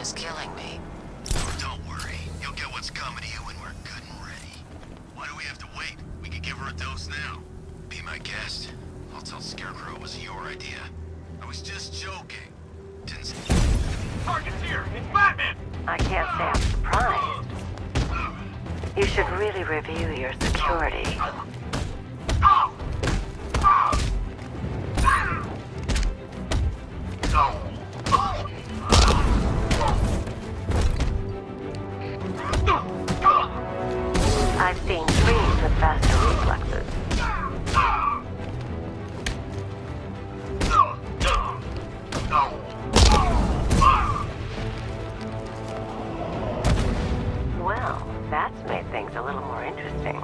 is killing me. Oh, don't worry. You'll get what's coming to you when we're good and ready. Why do we have to wait? We could give her a dose now. Be my guest. I'll tell Scarecrow it was your idea. I was just joking. Didn't... Target's here! It's Batman! I can't say I'm surprised. You should really review your security. I've seen trees with faster reflexes. Well, that's made things a little more interesting.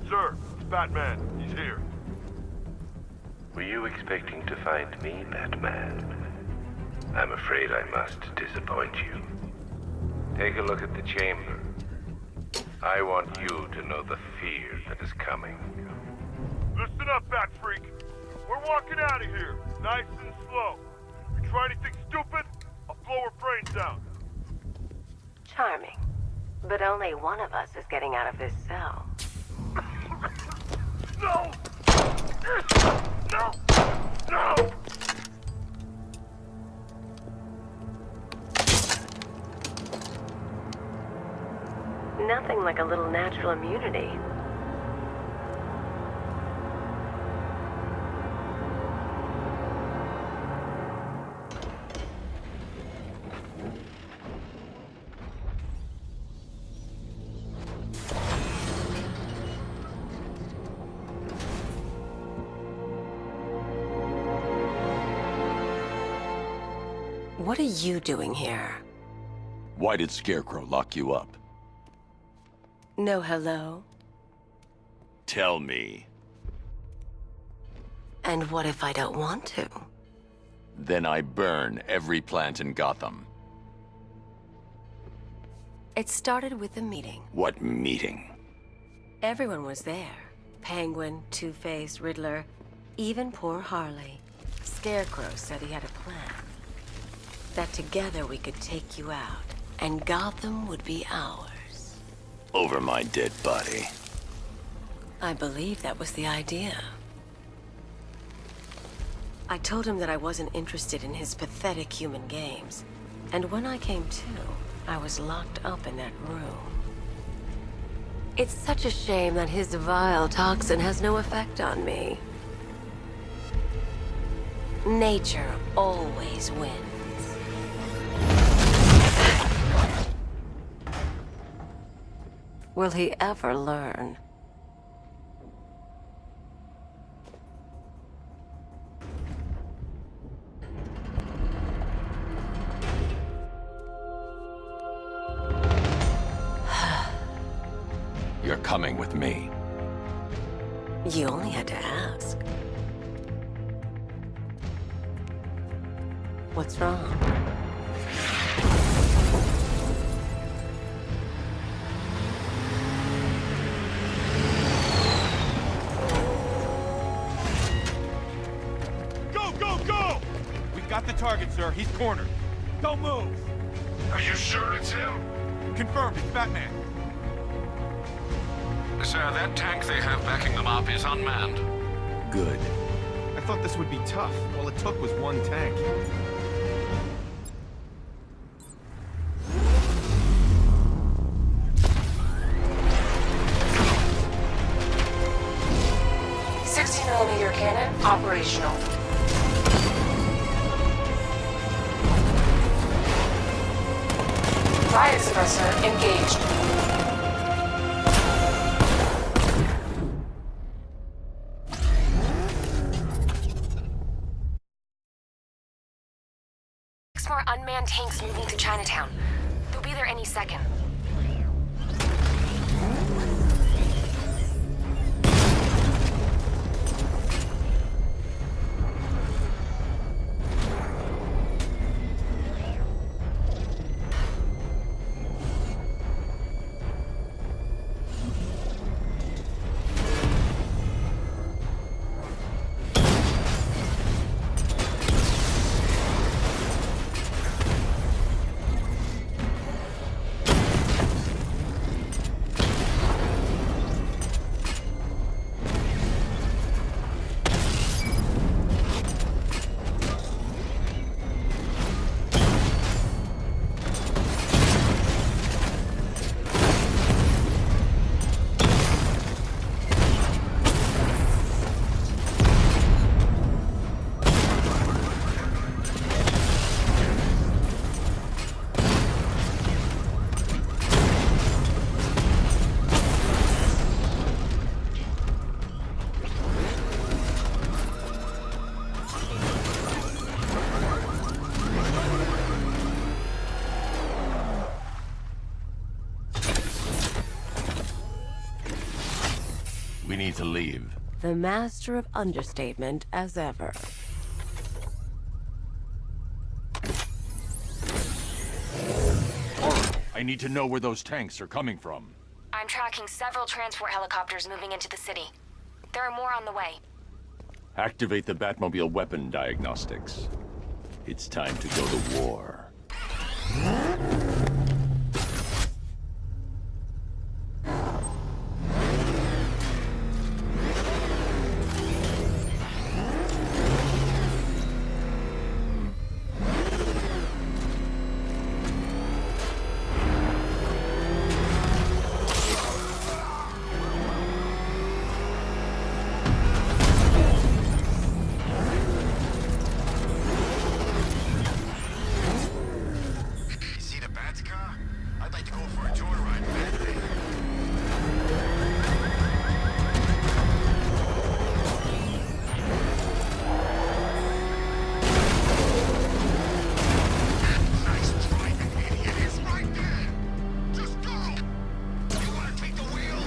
Sir, it's Batman. He's here. Were you expecting to find me, Batman? I'm afraid I must disappoint you. Take a look at the chamber. I want you to know the fear that is coming. Listen up, Bat Freak. We're walking out of here, nice and slow. If you try anything stupid, I'll blow her brains out. Charming. But only one of us is getting out of this cell. No! No! No! Nothing like a little natural immunity. What are you doing here? Why did Scarecrow lock you up? No hello? Tell me. And what if I don't want to? Then I burn every plant in Gotham. It started with a meeting. What meeting? Everyone was there. Penguin, Two-Face, Riddler, even poor Harley. Scarecrow said he had a plan. That together we could take you out, and Gotham would be ours. Over my dead body. I believe that was the idea. I told him that I wasn't interested in his pathetic human games. And when I came to, I was locked up in that room. It's such a shame that his vile toxin has no effect on me. Nature always wins. Will he ever learn? You're coming with me. You only had to ask. What's wrong? Go! We've got the target, sir. He's cornered. Don't move! Are you sure it's him? Confirmed, it's Batman. Sir, that tank they have backing them up is unmanned. Good. I thought this would be tough. All it took was one tank. .60mm cannon operational. Riot suppressor engaged. More unmanned tanks moving through Chinatown. They'll be there any second. we need to leave. The master of understatement as ever. I need to know where those tanks are coming from. I'm tracking several transport helicopters moving into the city. There are more on the way. Activate the Batmobile weapon diagnostics. It's time to go to war. You see the Bat's car? I'd like to go for a joyride in that thing. Nice try, you idiot. It's right there. Just go. You want to take the wheel?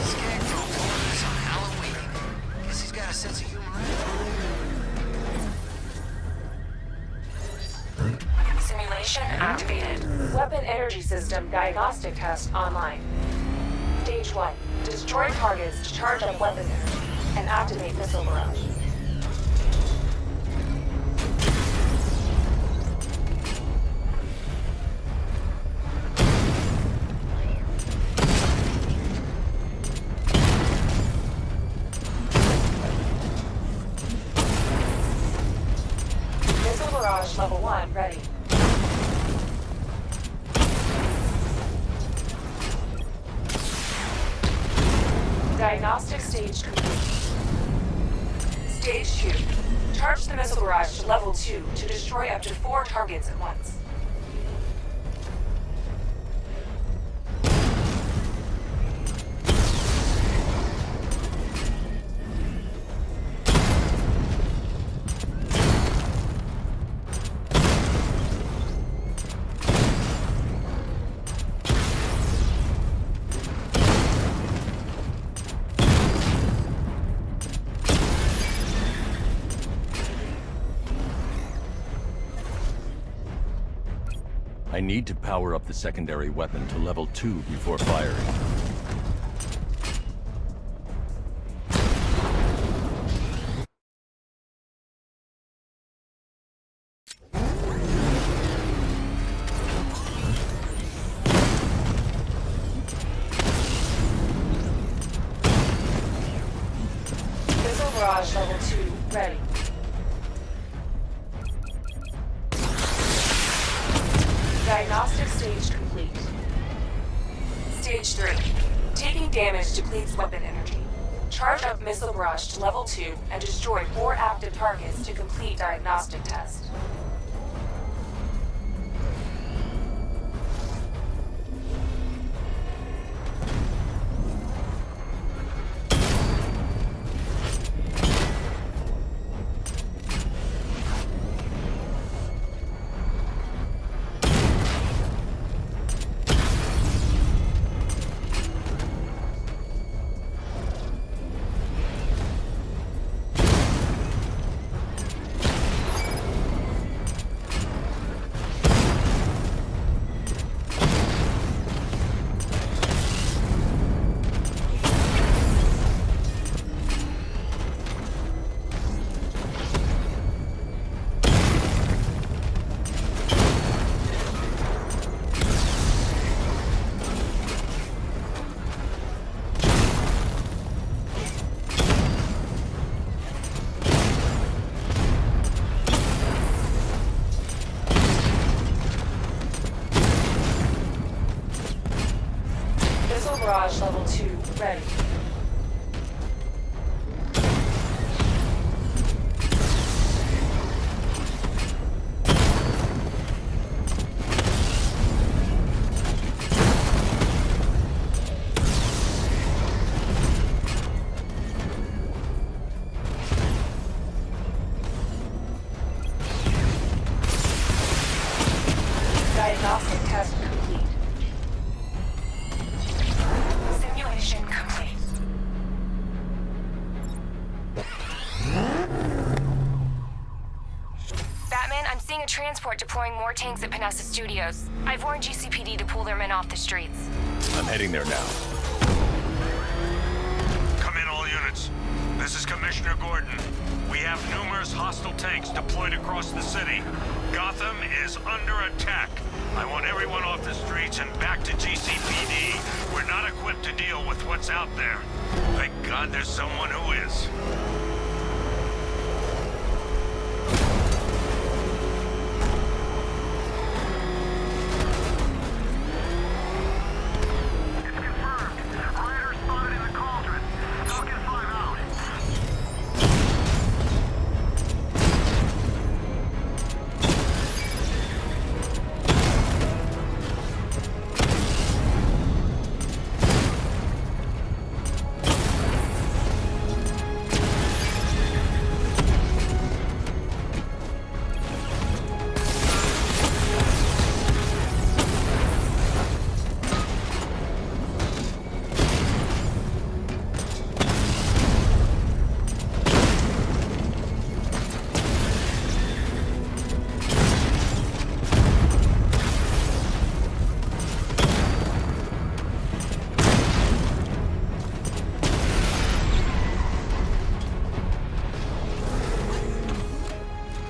Scarecrow orders on Halloween. Guess he's got a sense of humor. Simulation activated. Weapon energy system diagnostic test online. Stage 1. Destroy targets to charge up weapon energy and activate missile barrage. Missile barrage level 1 ready. Diagnostic stage complete. Stage 2. Charge the missile barrage to level 2 to destroy up to 4 targets at once. I need to power up the secondary weapon to level 2 before firing. Missile barrage level 2 ready. Diagnostic stage complete. Stage 3. Taking damage depletes weapon energy. Charge up missile barrage to level 2 and destroy 4 active targets to complete diagnostic test. Missile barrage level 2 ready. Diagnostic test complete. Simulation complete. Batman, I'm seeing a transport deploying more tanks at Panessa Studios. I've warned GCPD to pull their men off the streets. I'm heading there now. Come in, all units. This is Commissioner Gordon. We have numerous hostile tanks deployed across the city. Gotham is under attack. I want everyone off the streets and back to GCPD. We're not equipped to deal with what's out there. Thank God there's someone who is.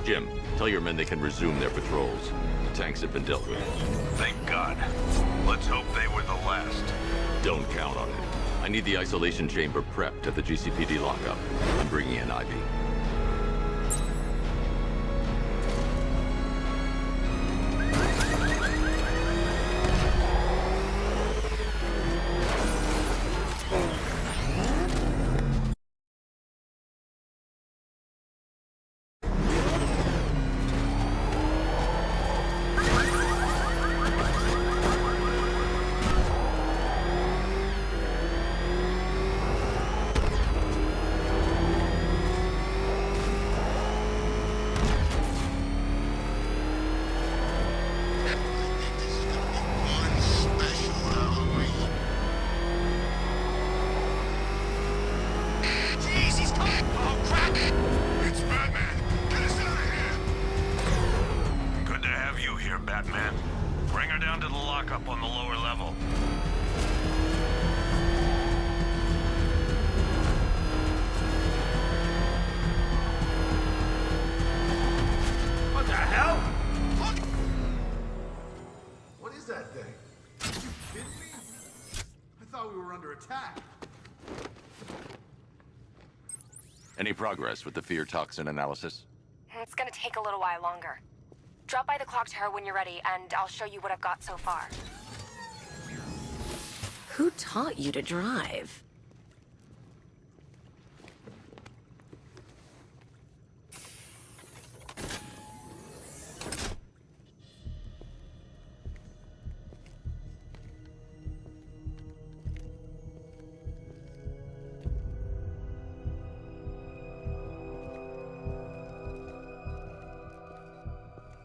Jim, tell your men they can resume their patrols. The tanks have been dealt with. Thank God. Let's hope they were the last. Don't count on it. I need the isolation chamber prepped at the GCPD lockup. I'm bringing in Ivy. Batman. Bring her down to the lockup on the lower level. What the hell? What is that thing? Are you kidding me? I thought we were under attack. Any progress with the fear toxin analysis? It's gonna take a little while longer. Drop by the clock tower when you're ready, and I'll show you what I've got so far. Who taught you to drive?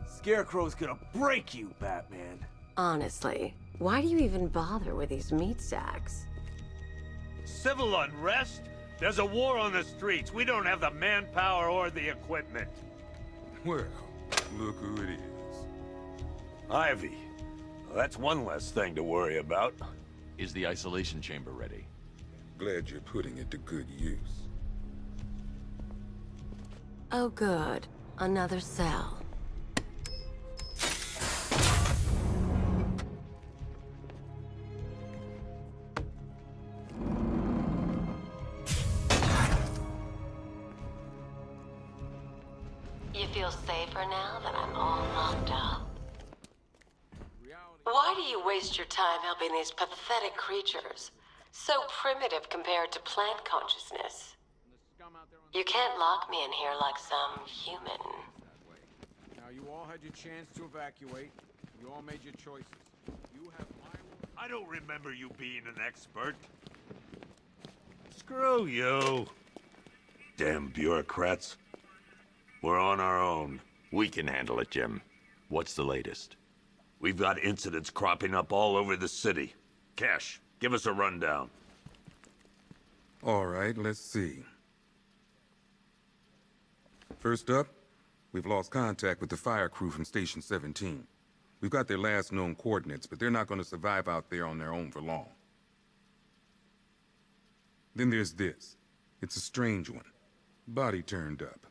Scarecrow's gonna break you, Batman. Honestly, why do you even bother with these meat sacks? Civil unrest? There's a war on the streets. We don't have the manpower or the equipment. Well, look who it is. Ivy. Well, that's one less thing to worry about. Is the isolation chamber ready? Glad you're putting it to good use. Oh good. Another cell. You feel safer now that I'm all locked up? Why do you waste your time helping these pathetic creatures? So primitive compared to plant consciousness. You can't lock me in here like some human. Now, you all had your chance to evacuate. You all made your choices. You have my word. I don't remember you being an expert. Screw you. Damn bureaucrats. We're on our own. We can handle it, Jim. What's the latest? We've got incidents cropping up all over the city. Cash, give us a rundown. All right, let's see. First up, we've lost contact with the fire crew from Station 17. We've got their last known coordinates, but they're not going to survive out there on their own for long. Then there's this. It's a strange one. Body turned up.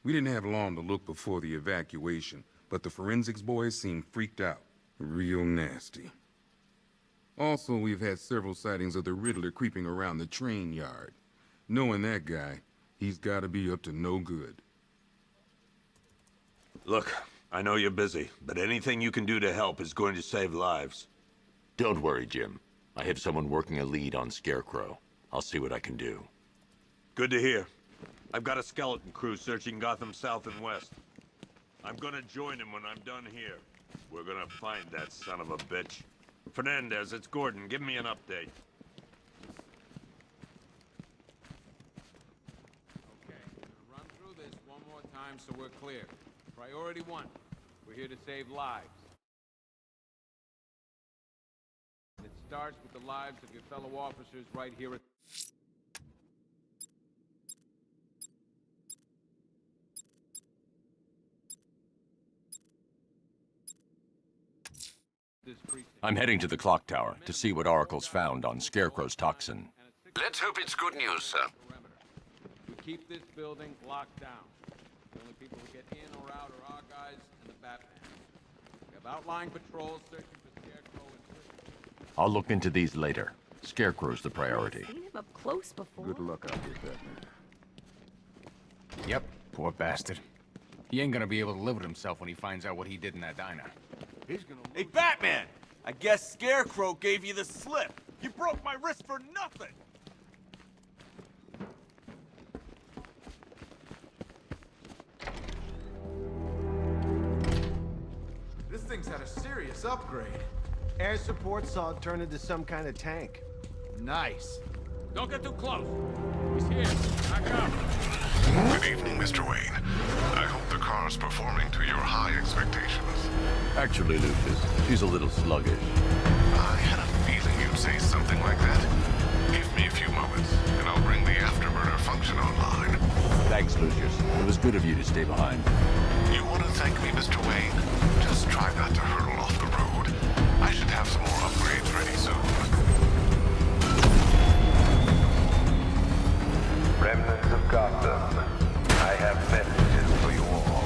We didn't have long to look before the evacuation, but the forensics boys seemed freaked out. Real nasty. Also, we've had several sightings of the Riddler creeping around the train yard. Knowing that guy, he's got to be up to no good. Look, I know you're busy, but anything you can do to help is going to save lives. Don't worry, Jim. I have someone working a lead on Scarecrow. I'll see what I can do. Good to hear. I've got a skeleton crew searching Gotham South and West. I'm gonna join him when I'm done here. We're gonna find that son of a bitch. Fernandez, it's Gordon. Give me an update. Okay, run through this one more time so we're clear. Priority 1, we're here to save lives. It starts with the lives of your fellow officers right here at... I'm heading to the clock tower to see what Oracle's found on Scarecrow's toxin. Let's hope it's good news, sir. We keep this building locked down. The only people who get in or out are our guys and the Batman. We have outlying patrols searching for Scarecrow and... I'll look into these later. Scarecrow's the priority. I've seen him up close before. Good luck out there, Batman. Yep, poor bastard. He ain't gonna be able to live with himself when he finds out what he did in that diner. He's gonna... Hey, Batman! I guess Scarecrow gave you the slip. You broke my wrist for nothing! This thing's had a serious upgrade. Air support saw it turn into some kind of tank. Nice. Don't get too close. He's here. Back up. Good evening, Mr. Wayne. I hope the car's performing to your high expectations. Actually, Lucas, she's a little sluggish. I had a feeling you'd say something like that. Give me a few moments, and I'll bring the afterburner function online. Thanks, Lucius. It was good of you to stay behind. You want to thank me, Mr. Wayne? Just try not to hurtle off the road. I should have some more upgrades ready soon. Remnants of Gotham, I have messages for you all.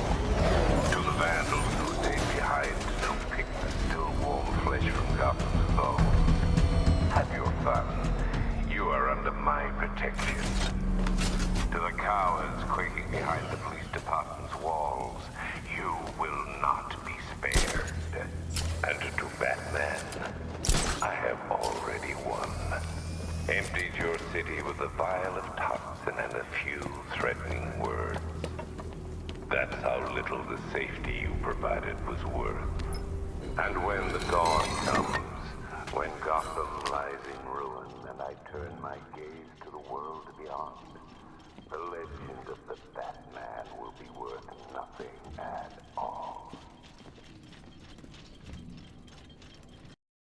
To the vandals who stayed behind to pick the still warm flesh from Gotham's bones. Have your fun. You are under my protection. To the cowards quaking behind the police department's walls, you will not be spared. And to Batman, I have already won. Emptied your city with a vial of toxin and a few threatening words. That's how little the safety you provided was worth. And when the dawn comes, when Gotham lies in ruin and I turn my gaze to the world beyond, the legend of the Batman will be worth nothing at all.